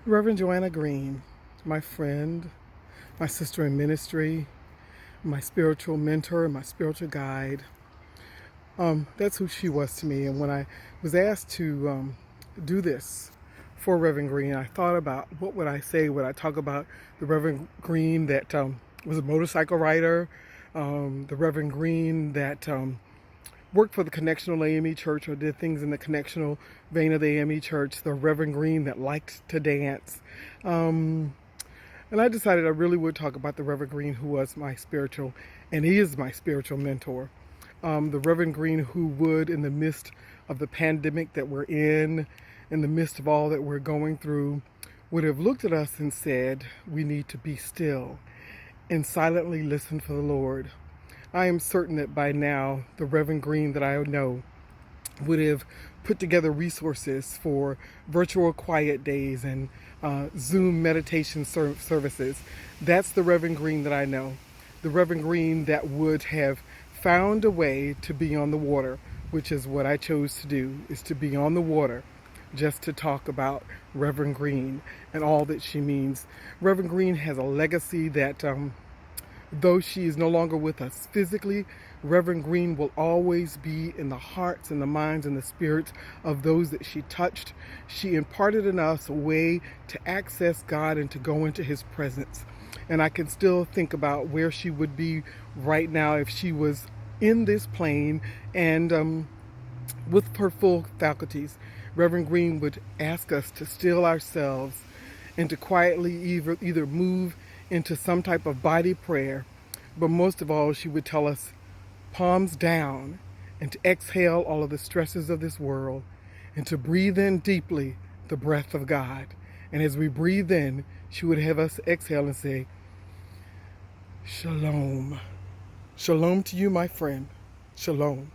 Reverend Johanna Green, my friend, my sister in ministry, my spiritual mentor, my spiritual guide. That's who she was to me. And when I was asked to do this for Reverend Green, I thought about what would I say? Would I talk about the Reverend Green that was a motorcycle rider, the Reverend Green that worked for the Connectional AME Church or did things in the Connectional vein of the AME Church, the Reverend Green that liked to dance. And I decided I really would talk about the Reverend Green who was my spiritual, and he is my spiritual mentor. The Reverend Green who would, in the midst of the pandemic that we're in the midst of all that we're going through, would have looked at us and said, we need to be still and silently listen for the Lord. I am certain that by now, the Reverend Green that I know would have put together resources for virtual quiet days and Zoom meditation services. That's the Reverend Green that I know. The Reverend Green that would have found a way to be on the water, which is what I chose to do, is to be on the water just to talk about Reverend Green and all that she means. Reverend Green has a legacy that though she is no longer with us physically, Reverend Green will always be in the hearts and the minds and the spirits of those that she touched. She imparted in us a way to access God and to go into His presence. And I can still think about where she would be right now if she was in this plane and with her full faculties. Reverend Green would ask us to still ourselves and to quietly either move into some type of body prayer, but most of all, she would tell us palms down and to exhale all of the stresses of this world and to breathe in deeply the breath of God. And as we breathe in, she would have us exhale and say, Shalom. Shalom to you, my friend. Shalom.